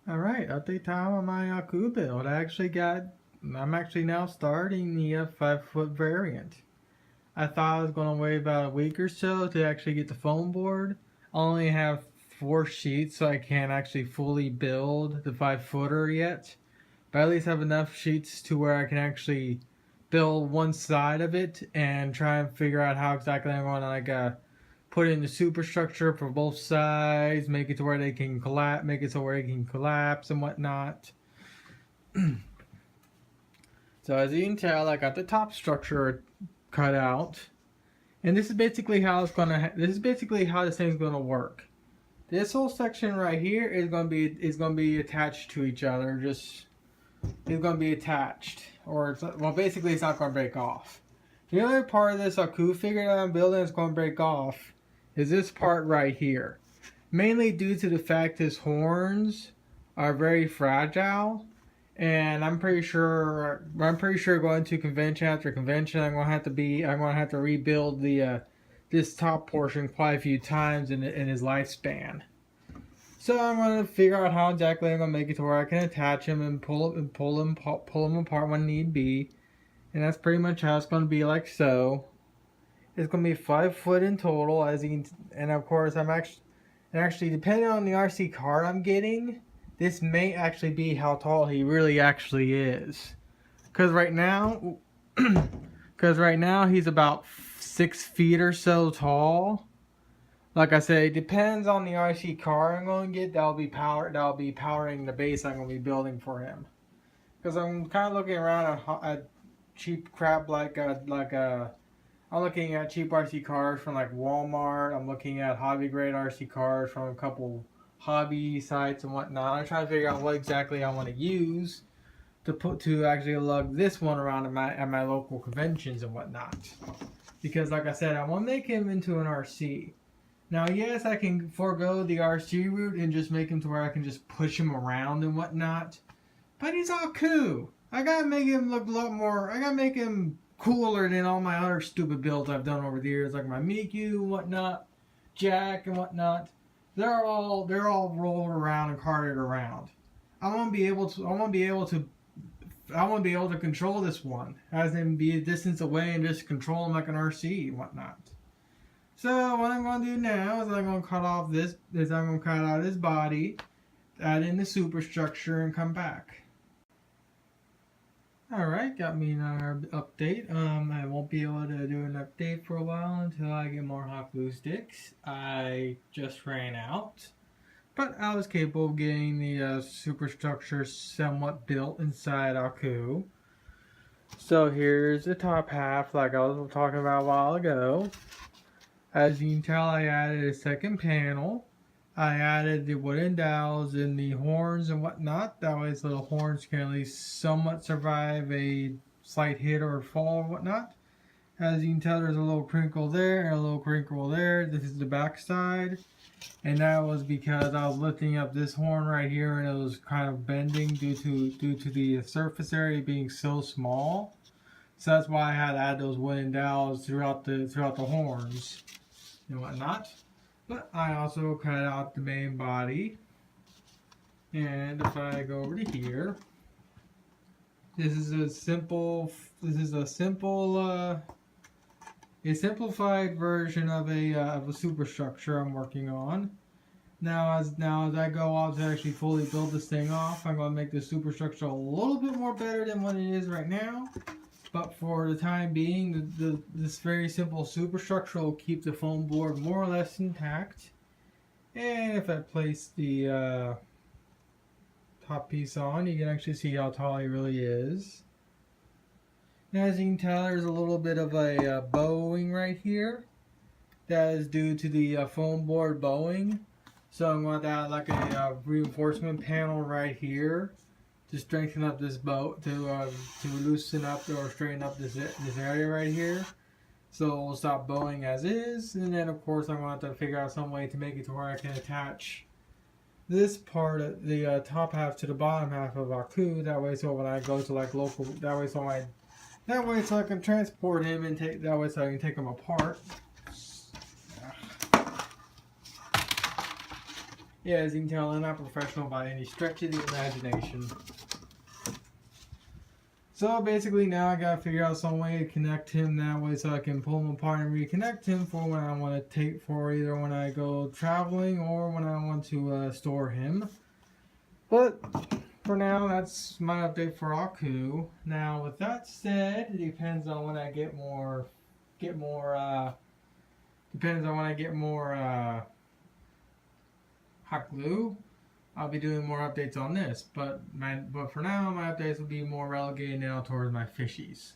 Alright, update time on my Aku build. I'm actually now starting the 5-foot variant. I thought I was going to wait about a week or so to actually get the foam board. I only have 4 sheets, so I can't actually fully build the 5-footer yet. But at least have enough sheets to where I can actually build one side of it and try and figure out how exactly I'm going to put in the superstructure for both sides, make it to where they can collapse, and whatnot. So as you can tell, I got the top structure cut out, and this is basically how this thing's gonna work. This whole section right here is gonna be attached to each other. It's gonna be attached, basically it's not gonna break off. The other part of this Aku figure that I'm building is gonna break off is this part right here. Mainly due to the fact his horns are very fragile, and I'm pretty sure going to convention after convention, I'm gonna have to rebuild this top portion quite a few times in his lifespan. So I'm gonna figure out how exactly I'm gonna make it to where I can attach him and pull him apart when need be, and that's pretty much how it's gonna be, like so. It's gonna be 5 foot in total, and of course actually, depending on the RC card I'm getting, this may actually be how tall he really actually is. Cause right now, he's about 6 feet or so tall. Like I said, it depends on the RC car I'm going to get. That'll be powering the base I'm going to be building for him. Cause I'm kind of looking around at cheap crap I'm looking at cheap RC cars from like Walmart. I'm looking at hobby grade RC cars from a couple hobby sites and whatnot. I'm trying to figure out what exactly I want to use to actually lug this one around at my local conventions and whatnot. Because like I said, I want to make him into an RC. Now, yes, I can forego the RC route and just make him to where I can just push him around and whatnot. But he's all cool. I gotta make him look a lot more. I gotta make him cooler than all my other stupid builds I've done over the years, like my Miku and whatnot, Jack and whatnot. They're all rolled around and carted around. I want to be able to control this one, as in be a distance away and just control him like an RC and whatnot. So what I'm going to do now is I'm going to cut out his body, add in the superstructure, and come back. Alright, got me another update. I won't be able to do an update for a while until I get more hot glue sticks. I just ran out. But I was capable of getting the superstructure somewhat built inside Aku. So here's the top half like I was talking about a while ago. As you can tell, I added a second panel. I added the wooden dowels and the horns and whatnot. That way his little horns can at least somewhat survive a slight hit or fall or whatnot. As you can tell, there's a little crinkle there and a little crinkle there. This is the back side. And that was because I was lifting up this horn right here and it was kind of bending due to the surface area being so small. So that's why I had to add those wooden dowels throughout the horns and whatnot. But I also cut out the main body. And if I go over to here, this is a simplified version of a superstructure I'm working on. Now as I go on to actually fully build this thing off, I'm going to make the superstructure a little bit more better than what it is right now. But for the time being, this very simple superstructure will keep the foam board more or less intact. And if I place the top piece on, you can actually see how tall he really is. Now, as you can tell, there's a little bit of a bowing right here. That is due to the foam board bowing. So I'm going to add like a reinforcement panel right here to strengthen up this bow, to loosen up or straighten up this area right here. So it will stop bowing as is. And then of course I'm going to have to figure out some way to make it to where I can attach this part of the top half to the bottom half of Aku. That way, so when I go to like local, so I can transport him and so I can take him apart. Yeah, as you can tell, I'm not professional by any stretch of the imagination. So basically now I gotta figure out some way to connect him that way so I can pull him apart and reconnect him for when I want to take, for either when I go traveling or when I want to store him. But for now, that's my update for Aku. Now with that said, it depends on when I get more depends on when I get more hot glue. I'll be doing more updates on this, but for now, my updates will be more relegated now towards my fishies.